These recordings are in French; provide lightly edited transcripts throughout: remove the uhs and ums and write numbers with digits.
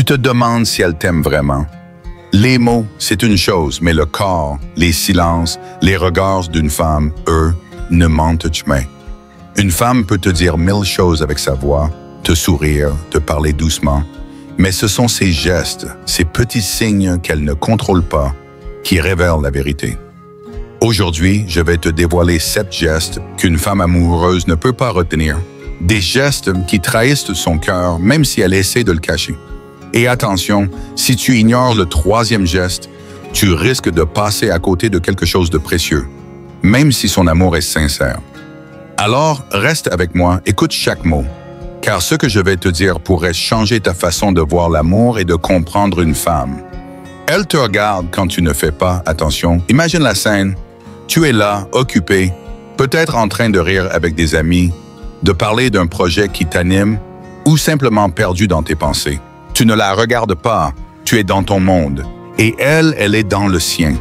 Tu te demandes si elle t'aime vraiment. Les mots, c'est une chose, mais le corps, les silences, les regards d'une femme, eux, ne mentent jamais. Une femme peut te dire 1000 choses avec sa voix, te sourire, te parler doucement, mais ce sont ces gestes, ces petits signes qu'elle ne contrôle pas, qui révèlent la vérité. Aujourd'hui, je vais te dévoiler 7 gestes qu'une femme amoureuse ne peut pas retenir. Des gestes qui trahissent son cœur, même si elle essaie de le cacher. Et attention, si tu ignores le 3e geste, tu risques de passer à côté de quelque chose de précieux, même si son amour est sincère. Alors, reste avec moi, écoute chaque mot, car ce que je vais te dire pourrait changer ta façon de voir l'amour et de comprendre une femme. Elle te regarde quand tu ne fais pas attention. Imagine la scène. Tu es là, occupé, peut-être en train de rire avec des amis, de parler d'un projet qui t'anime ou simplement perdu dans tes pensées. Tu ne la regardes pas, tu es dans ton monde et elle est dans le sien.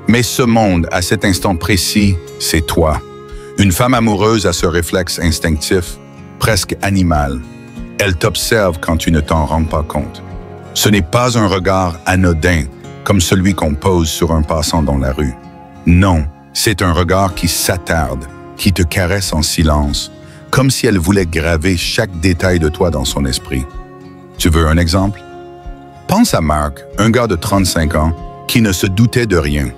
Mais ce monde, à cet instant précis, c'est toi. Une femme amoureuse a ce réflexe instinctif, presque animal. Elle t'observe quand tu ne t'en rends pas compte. Ce n'est pas un regard anodin, comme celui qu'on pose sur un passant dans la rue. Non, c'est un regard qui s'attarde, qui te caresse en silence, comme si elle voulait graver chaque détail de toi dans son esprit. Tu veux un exemple? Pense à Mark, un gars de 35 ans, qui ne se doutait de rien.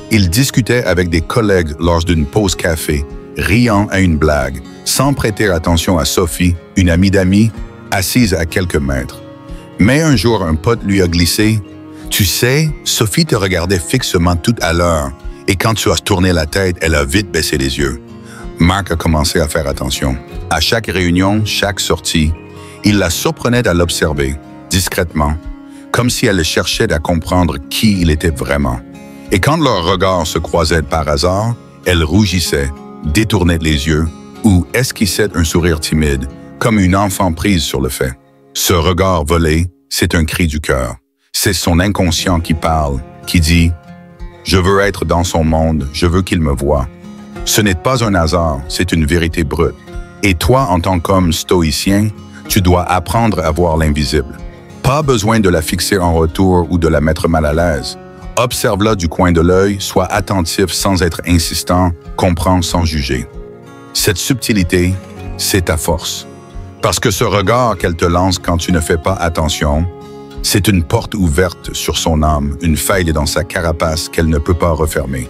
Il discutait avec des collègues lors d'une pause café, riant à une blague, sans prêter attention à Sophie, une amie d'amis, assise à quelques mètres. Mais un jour, un pote lui a glissé « Tu sais, Sophie te regardait fixement tout à l'heure, et quand tu as tourné la tête, elle a vite baissé les yeux. » Mark a commencé à faire attention. À chaque réunion, chaque sortie, il la surprenait à l'observer, discrètement, comme si elle cherchait à comprendre qui il était vraiment. Et quand leurs regards se croisaient par hasard, elle rougissait, détournait les yeux ou esquissait un sourire timide, comme une enfant prise sur le fait. Ce regard volé, c'est un cri du cœur. C'est son inconscient qui parle, qui dit « Je veux être dans son monde, je veux qu'il me voie ». Ce n'est pas un hasard, c'est une vérité brute. Et toi, en tant qu'homme stoïcien, tu dois apprendre à voir l'invisible. Pas besoin de la fixer en retour ou de la mettre mal à l'aise. Observe-la du coin de l'œil, sois attentif sans être insistant, comprends sans juger. Cette subtilité, c'est ta force. Parce que ce regard qu'elle te lance quand tu ne fais pas attention, c'est une porte ouverte sur son âme, une faille dans sa carapace qu'elle ne peut pas refermer.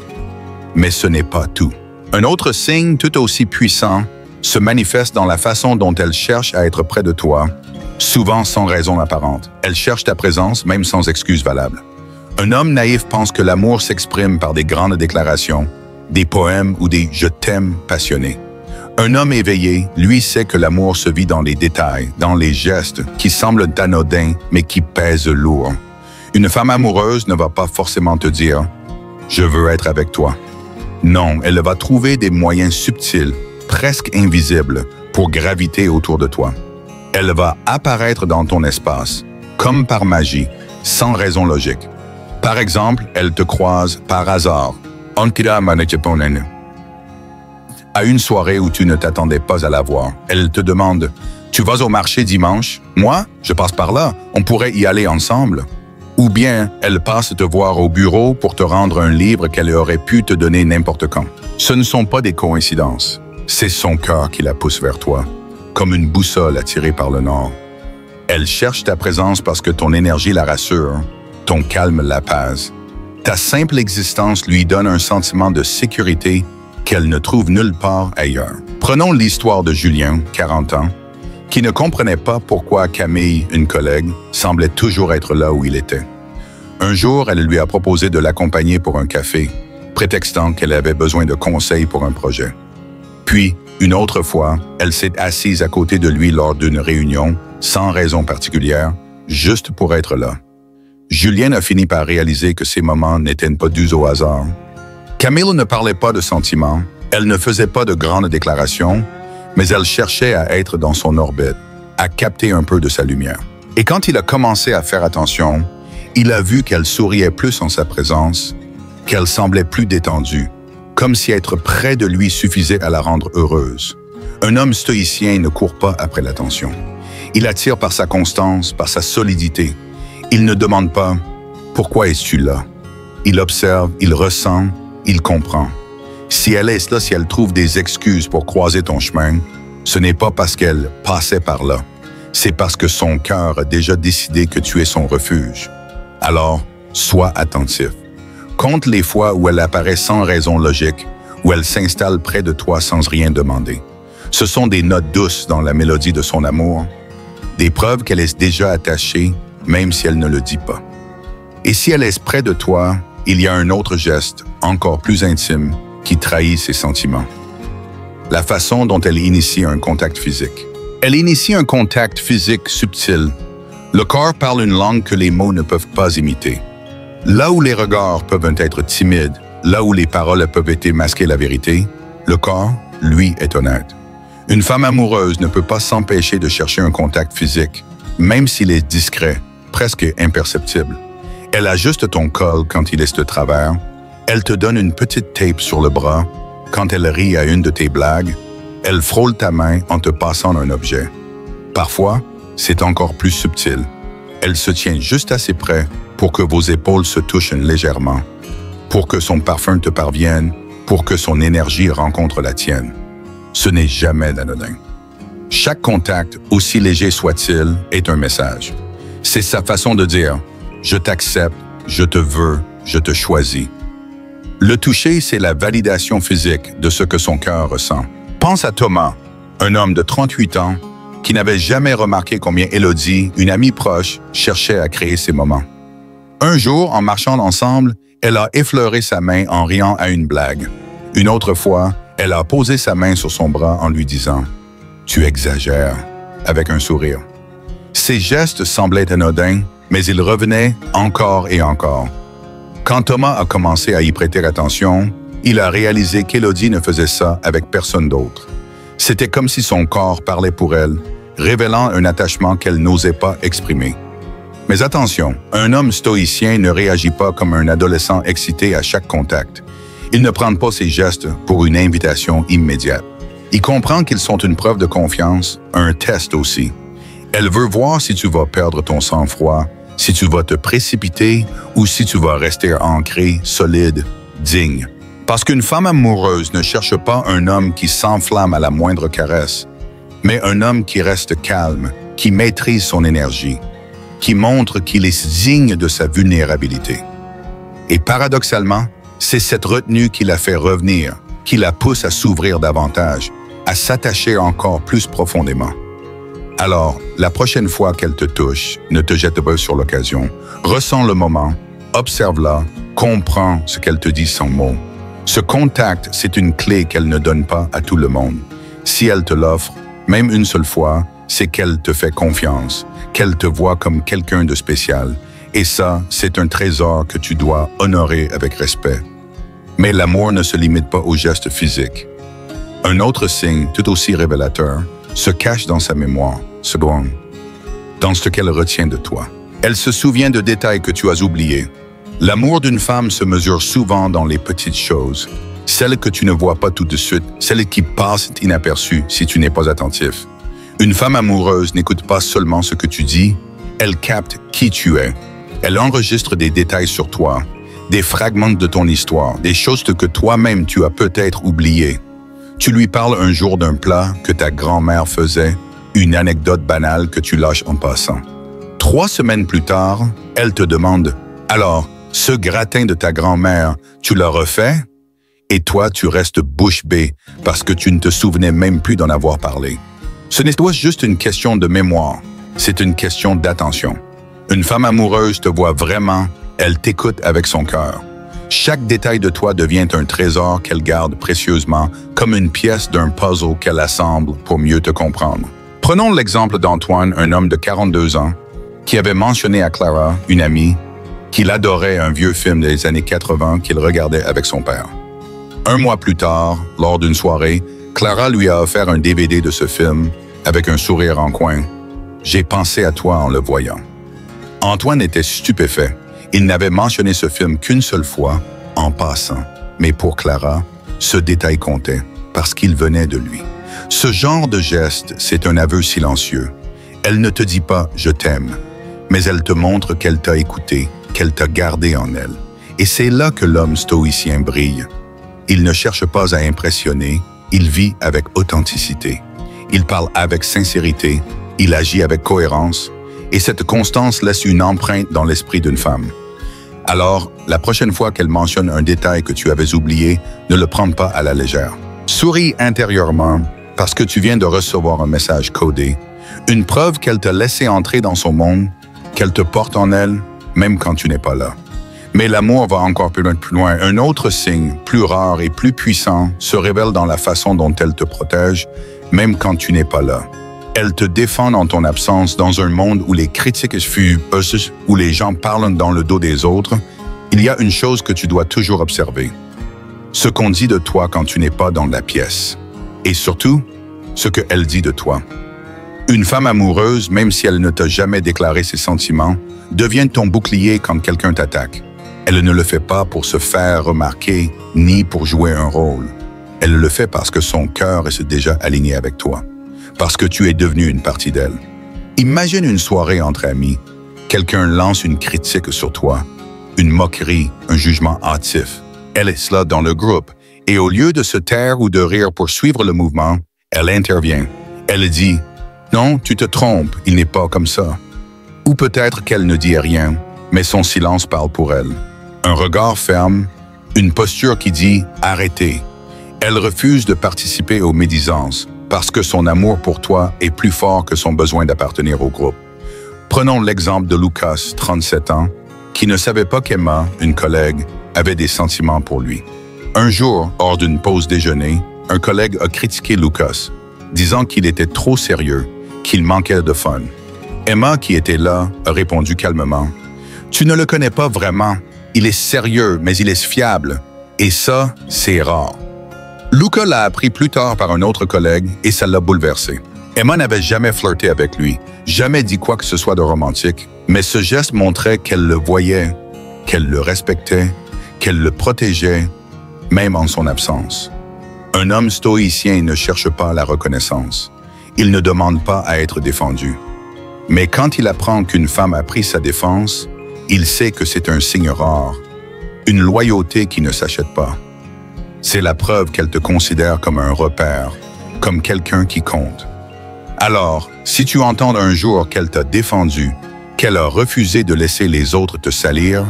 Mais ce n'est pas tout. Un autre signe tout aussi puissant se manifeste dans la façon dont elle cherche à être près de toi, souvent sans raison apparente. Elle cherche ta présence, même sans excuse valable. Un homme naïf pense que l'amour s'exprime par des grandes déclarations, des poèmes ou des « je t'aime » passionnés. Un homme éveillé, lui, sait que l'amour se vit dans les détails, dans les gestes qui semblent anodins mais qui pèsent lourd. Une femme amoureuse ne va pas forcément te dire « je veux être avec toi ». Non, elle va trouver des moyens subtils, presque invisibles, pour graviter autour de toi. Elle va apparaître dans ton espace, comme par magie, sans raison logique. Par exemple, elle te croise par hasard, à une soirée où tu ne t'attendais pas à la voir. Elle te demande « Tu vas au marché dimanche? Moi, je passe par là, on pourrait y aller ensemble. » Ou bien, elle passe te voir au bureau pour te rendre un livre qu'elle aurait pu te donner n'importe quand. Ce ne sont pas des coïncidences. C'est son cœur qui la pousse vers toi, comme une boussole attirée par le nord. Elle cherche ta présence parce que ton énergie la rassure, ton calme l'apaise. Ta simple existence lui donne un sentiment de sécurité qu'elle ne trouve nulle part ailleurs. Prenons l'histoire de Julien, 40 ans, qui ne comprenait pas pourquoi Camille, une collègue, semblait toujours être là où il était. Un jour, elle lui a proposé de l'accompagner pour un café, prétextant qu'elle avait besoin de conseils pour un projet. Puis, une autre fois, elle s'est assise à côté de lui lors d'une réunion, sans raison particulière, juste pour être là. Julien a fini par réaliser que ces moments n'étaient pas dus au hasard. Camille ne parlait pas de sentiments, elle ne faisait pas de grandes déclarations, mais elle cherchait à être dans son orbite, à capter un peu de sa lumière. Et quand il a commencé à faire attention, il a vu qu'elle souriait plus en sa présence, qu'elle semblait plus détendue, comme si être près de lui suffisait à la rendre heureuse. Un homme stoïcien ne court pas après l'attention. Il attire par sa constance, par sa solidité, Il ne demande pas « Pourquoi es-tu là ?» Il observe, il ressent, il comprend. Si elle est là, si elle trouve des excuses pour croiser ton chemin, ce n'est pas parce qu'elle passait par là. C'est parce que son cœur a déjà décidé que tu es son refuge. Alors, sois attentif. Compte les fois où elle apparaît sans raison logique, où elle s'installe près de toi sans rien demander. Ce sont des notes douces dans la mélodie de son amour, des preuves qu'elle est déjà attachée, même si elle ne le dit pas. Et si elle est près de toi, il y a un autre geste, encore plus intime, qui trahit ses sentiments. La façon dont elle initie un contact physique. Elle initie un contact physique subtil. Le corps parle une langue que les mots ne peuvent pas imiter. Là où les regards peuvent être timides, là où les paroles peuvent être masquer la vérité, le corps, lui, est honnête. Une femme amoureuse ne peut pas s'empêcher de chercher un contact physique, même s'il est discret, presque imperceptible. Elle ajuste ton col quand il est de travers. Elle te donne une petite tape sur le bras quand elle rit à une de tes blagues. Elle frôle ta main en te passant un objet. Parfois, c'est encore plus subtil. Elle se tient juste assez près pour que vos épaules se touchent légèrement, pour que son parfum te parvienne, pour que son énergie rencontre la tienne. Ce n'est jamais anodin. Chaque contact, aussi léger soit-il, est un message. C'est sa façon de dire « Je t'accepte, je te veux, je te choisis ». Le toucher, c'est la validation physique de ce que son cœur ressent. Pense à Thomas, un homme de 38 ans qui n'avait jamais remarqué combien Élodie, une amie proche, cherchait à créer ces moments. Un jour, en marchant ensemble, elle a effleuré sa main en riant à une blague. Une autre fois, elle a posé sa main sur son bras en lui disant « Tu exagères » avec un sourire. Ces gestes semblaient anodins, mais ils revenaient encore et encore. Quand Thomas a commencé à y prêter attention, il a réalisé qu'Élodie ne faisait ça avec personne d'autre. C'était comme si son corps parlait pour elle, révélant un attachement qu'elle n'osait pas exprimer. Mais attention, un homme stoïcien ne réagit pas comme un adolescent excité à chaque contact. Il ne prend pas ses gestes pour une invitation immédiate. Il comprend qu'ils sont une preuve de confiance, un test aussi. Elle veut voir si tu vas perdre ton sang-froid, si tu vas te précipiter ou si tu vas rester ancré, solide, digne. Parce qu'une femme amoureuse ne cherche pas un homme qui s'enflamme à la moindre caresse, mais un homme qui reste calme, qui maîtrise son énergie, qui montre qu'il est digne de sa vulnérabilité. Et paradoxalement, c'est cette retenue qui la fait revenir, qui la pousse à s'ouvrir davantage, à s'attacher encore plus profondément. Alors, la prochaine fois qu'elle te touche, ne te jette pas sur l'occasion. Ressens le moment, observe-la, comprends ce qu'elle te dit sans mots. Ce contact, c'est une clé qu'elle ne donne pas à tout le monde. Si elle te l'offre, même une seule fois, c'est qu'elle te fait confiance, qu'elle te voit comme quelqu'un de spécial. Et ça, c'est un trésor que tu dois honorer avec respect. Mais l'amour ne se limite pas aux gestes physiques. Un autre signe, tout aussi révélateur, se cache dans sa mémoire, seconde, dans ce qu'elle retient de toi. Elle se souvient de détails que tu as oubliés. L'amour d'une femme se mesure souvent dans les petites choses, celles que tu ne vois pas tout de suite, celles qui passent inaperçues si tu n'es pas attentif. Une femme amoureuse n'écoute pas seulement ce que tu dis, elle capte qui tu es. Elle enregistre des détails sur toi, des fragments de ton histoire, des choses que toi-même tu as peut-être oubliées. Tu lui parles un jour d'un plat que ta grand-mère faisait, une anecdote banale que tu lâches en passant. 3 semaines plus tard, elle te demande « Alors, ce gratin de ta grand-mère, tu l'as refait ?» Et toi, tu restes bouche bée parce que tu ne te souvenais même plus d'en avoir parlé. Ce n'est pas juste une question de mémoire, c'est une question d'attention. Une femme amoureuse te voit vraiment, elle t'écoute avec son cœur. Chaque détail de toi devient un trésor qu'elle garde précieusement, comme une pièce d'un puzzle qu'elle assemble pour mieux te comprendre. Prenons l'exemple d'Antoine, un homme de 42 ans, qui avait mentionné à Clara, une amie, qu'il adorait un vieux film des années 80 qu'il regardait avec son père. 1 mois plus tard, lors d'une soirée, Clara lui a offert un DVD de ce film avec un sourire en coin. « J'ai pensé à toi en le voyant. » Antoine était stupéfait. Il n'avait mentionné ce film qu'une seule fois, en passant. Mais pour Clara, ce détail comptait, parce qu'il venait de lui. Ce genre de geste, c'est un aveu silencieux. Elle ne te dit pas « je t'aime », mais elle te montre qu'elle t'a écouté, qu'elle t'a gardé en elle. Et c'est là que l'homme stoïcien brille. Il ne cherche pas à impressionner, il vit avec authenticité. Il parle avec sincérité, il agit avec cohérence, et cette constance laisse une empreinte dans l'esprit d'une femme. Alors, la prochaine fois qu'elle mentionne un détail que tu avais oublié, ne le prends pas à la légère. Souris intérieurement parce que tu viens de recevoir un message codé, une preuve qu'elle t'a laissé entrer dans son monde, qu'elle te porte en elle, même quand tu n'es pas là. Mais l'amour va encore plus loin. Un autre signe, plus rare et plus puissant, se révèle dans la façon dont elle te protège, même quand tu n'es pas là. Elle te défend dans ton absence, dans un monde où les critiques fuient, où les gens parlent dans le dos des autres. Il y a une chose que tu dois toujours observer. Ce qu'on dit de toi quand tu n'es pas dans la pièce. Et surtout, ce qu'elle dit de toi. Une femme amoureuse, même si elle ne t'a jamais déclaré ses sentiments, devient ton bouclier quand quelqu'un t'attaque. Elle ne le fait pas pour se faire remarquer, ni pour jouer un rôle. Elle le fait parce que son cœur est déjà aligné avec toi. Parce que tu es devenu une partie d'elle. Imagine une soirée entre amis. Quelqu'un lance une critique sur toi, une moquerie, un jugement hâtif. Elle est là dans le groupe, et au lieu de se taire ou de rire pour suivre le mouvement, elle intervient. Elle dit « Non, tu te trompes, il n'est pas comme ça. » Ou peut-être qu'elle ne dit rien, mais son silence parle pour elle. Un regard ferme, une posture qui dit « Arrêtez ». Elle refuse de participer aux médisances, parce que son amour pour toi est plus fort que son besoin d'appartenir au groupe. Prenons l'exemple de Lucas, 37 ans, qui ne savait pas qu'Emma, une collègue, avait des sentiments pour lui. Un jour, hors d'une pause déjeuner, un collègue a critiqué Lucas, disant qu'il était trop sérieux, qu'il manquait de fun. Emma, qui était là, a répondu calmement « Tu ne le connais pas vraiment. Il est sérieux, mais il est fiable. Et ça, c'est rare. » Luca l'a appris plus tard par un autre collègue et ça l'a bouleversé. Emma n'avait jamais flirté avec lui, jamais dit quoi que ce soit de romantique, mais ce geste montrait qu'elle le voyait, qu'elle le respectait, qu'elle le protégeait, même en son absence. Un homme stoïcien ne cherche pas la reconnaissance. Il ne demande pas à être défendu. Mais quand il apprend qu'une femme a pris sa défense, il sait que c'est un signe rare, une loyauté qui ne s'achète pas. C'est la preuve qu'elle te considère comme un repère, comme quelqu'un qui compte. Alors, si tu entends un jour qu'elle t'a défendu, qu'elle a refusé de laisser les autres te salir,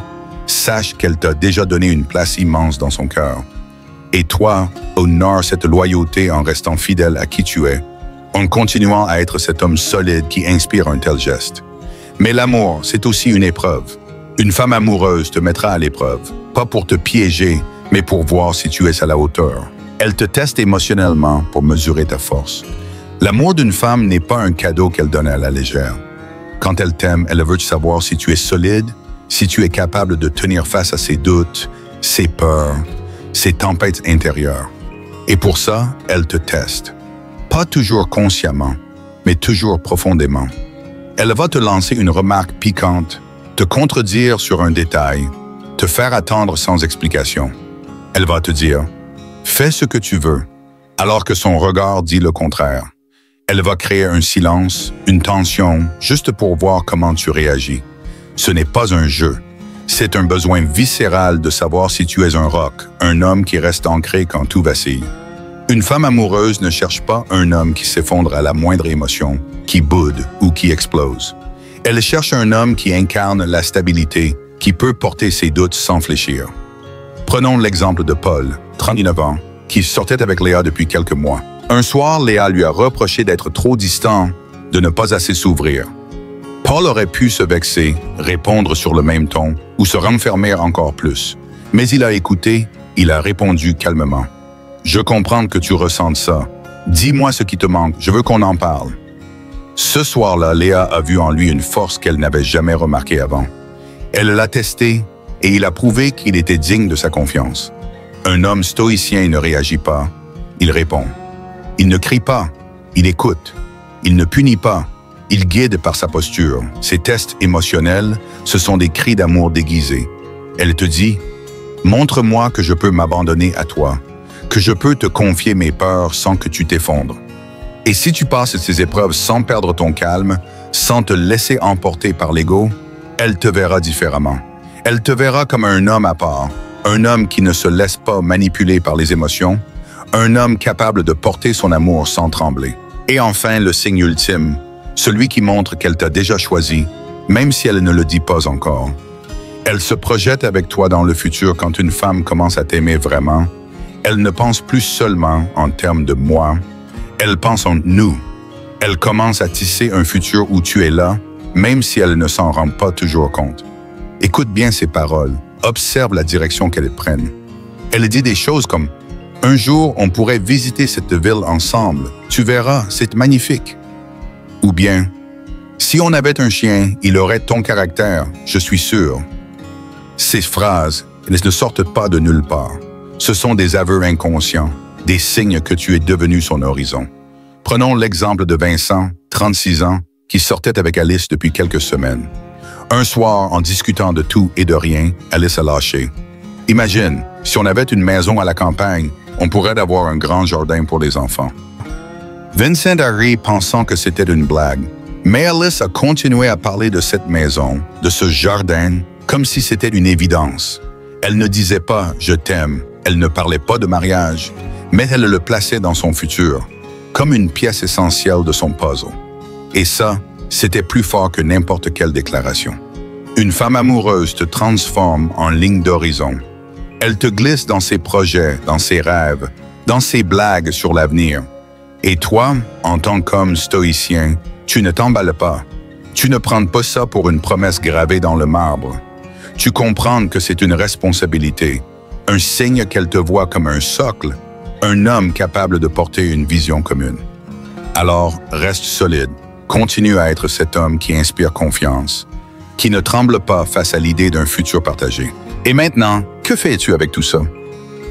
sache qu'elle t'a déjà donné une place immense dans son cœur. Et toi, honore cette loyauté en restant fidèle à qui tu es, en continuant à être cet homme solide qui inspire un tel geste. Mais l'amour, c'est aussi une épreuve. Une femme amoureuse te mettra à l'épreuve, pas pour te piéger, mais pour voir si tu es à la hauteur. Elle te teste émotionnellement pour mesurer ta force. L'amour d'une femme n'est pas un cadeau qu'elle donne à la légère. Quand elle t'aime, elle veut savoir si tu es solide, si tu es capable de tenir face à ses doutes, ses peurs, ses tempêtes intérieures. Et pour ça, elle te teste. Pas toujours consciemment, mais toujours profondément. Elle va te lancer une remarque piquante, te contredire sur un détail, te faire attendre sans explication. Elle va te dire « Fais ce que tu veux », alors que son regard dit le contraire. Elle va créer un silence, une tension, juste pour voir comment tu réagis. Ce n'est pas un jeu. C'est un besoin viscéral de savoir si tu es un roc, un homme qui reste ancré quand tout vacille. Une femme amoureuse ne cherche pas un homme qui s'effondre à la moindre émotion, qui boude ou qui explose. Elle cherche un homme qui incarne la stabilité, qui peut porter ses doutes sans fléchir. Prenons l'exemple de Paul, 39 ans, qui sortait avec Léa depuis quelques mois. Un soir, Léa lui a reproché d'être trop distant, de ne pas assez s'ouvrir. Paul aurait pu se vexer, répondre sur le même ton ou se renfermer encore plus. Mais il a écouté, il a répondu calmement. « Je comprends que tu ressentes ça. Dis-moi ce qui te manque, je veux qu'on en parle. » Ce soir-là, Léa a vu en lui une force qu'elle n'avait jamais remarquée avant. Elle l'a testé et il a prouvé qu'il était digne de sa confiance. Un homme stoïcien ne réagit pas, il répond. Il ne crie pas, il écoute. Il ne punit pas, il guide par sa posture. Ses tests émotionnels, ce sont des cris d'amour déguisés. Elle te dit « Montre-moi que je peux m'abandonner à toi, que je peux te confier mes peurs sans que tu t'effondres. » Et si tu passes ces épreuves sans perdre ton calme, sans te laisser emporter par l'ego, elle te verra différemment. Elle te verra comme un homme à part, un homme qui ne se laisse pas manipuler par les émotions, un homme capable de porter son amour sans trembler. Et enfin, le signe ultime, celui qui montre qu'elle t'a déjà choisi, même si elle ne le dit pas encore. Elle se projette avec toi dans le futur quand une femme commence à t'aimer vraiment. Elle ne pense plus seulement en termes de moi, elle pense en nous. Elle commence à tisser un futur où tu es là, même si elle ne s'en rend pas toujours compte. Écoute bien ses paroles, observe la direction qu'elles prennent. Elle dit des choses comme « Un jour, on pourrait visiter cette ville ensemble. Tu verras, c'est magnifique. » Ou bien « Si on avait un chien, il aurait ton caractère, je suis sûr. » Ces phrases, elles ne sortent pas de nulle part. Ce sont des aveux inconscients, des signes que tu es devenu son horizon. Prenons l'exemple de Vincent, 36 ans, qui sortait avec Alice depuis quelques semaines. Un soir, en discutant de tout et de rien, Alice a lâché. Imagine, si on avait une maison à la campagne, on pourrait avoir un grand jardin pour les enfants. Vincent a ri pensant que c'était une blague, mais Alice a continué à parler de cette maison, de ce jardin, comme si c'était une évidence. Elle ne disait pas « je t'aime », elle ne parlait pas de mariage, mais elle le plaçait dans son futur, comme une pièce essentielle de son puzzle. Et ça, c'était plus fort que n'importe quelle déclaration. Une femme amoureuse te transforme en ligne d'horizon. Elle te glisse dans ses projets, dans ses rêves, dans ses blagues sur l'avenir. Et toi, en tant qu'homme stoïcien, tu ne t'emballes pas. Tu ne prends pas ça pour une promesse gravée dans le marbre. Tu comprends que c'est une responsabilité, un signe qu'elle te voit comme un socle, un homme capable de porter une vision commune. Alors, reste solide. Continue à être cet homme qui inspire confiance, qui ne tremble pas face à l'idée d'un futur partagé. Et maintenant, que fais-tu avec tout ça?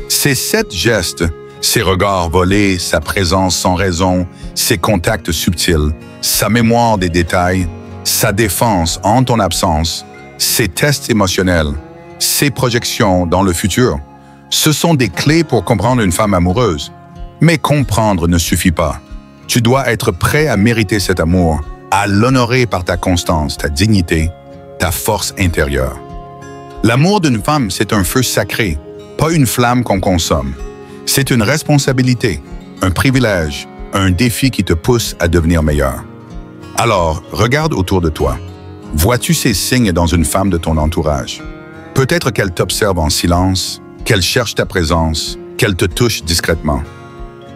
Ces 7 gestes, ses regards volés, sa présence sans raison, ses contacts subtils, sa mémoire des détails, sa défense en ton absence, ses tests émotionnels, ses projections dans le futur, ce sont des clés pour comprendre une femme amoureuse. Mais comprendre ne suffit pas. Tu dois être prêt à mériter cet amour, à l'honorer par ta constance, ta dignité, ta force intérieure. L'amour d'une femme, c'est un feu sacré, pas une flamme qu'on consomme. C'est une responsabilité, un privilège, un défi qui te pousse à devenir meilleur. Alors, regarde autour de toi. Vois-tu ces signes dans une femme de ton entourage? Peut-être qu'elle t'observe en silence, qu'elle cherche ta présence, qu'elle te touche discrètement.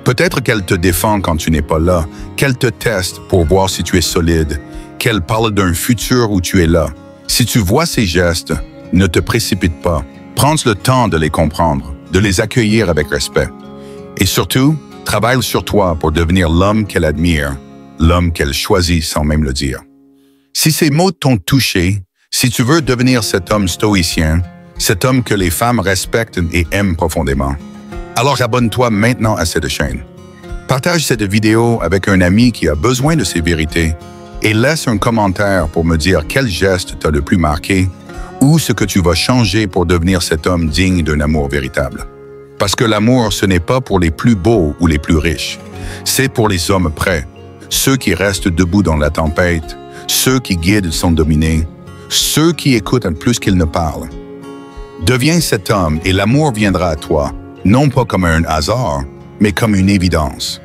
Peut-être qu'elle te défend quand tu n'es pas là, qu'elle te teste pour voir si tu es solide, qu'elle parle d'un futur où tu es là. Si tu vois ces gestes, ne te précipite pas. Prends le temps de les comprendre, de les accueillir avec respect. Et surtout, travaille sur toi pour devenir l'homme qu'elle admire, l'homme qu'elle choisit sans même le dire. Si ces mots t'ont touché, si tu veux devenir cet homme stoïcien, cet homme que les femmes respectent et aiment profondément, alors abonne-toi maintenant à cette chaîne. Partage cette vidéo avec un ami qui a besoin de ces vérités et laisse un commentaire pour me dire quel geste t'a le plus marqué ou ce que tu vas changer pour devenir cet homme digne d'un amour véritable. Parce que l'amour, ce n'est pas pour les plus beaux ou les plus riches. C'est pour les hommes prêts, ceux qui restent debout dans la tempête, ceux qui guident sans dominer, ceux qui écoutent plus qu'ils ne parlent. Deviens cet homme et l'amour viendra à toi, non pas comme un hasard, mais comme une évidence.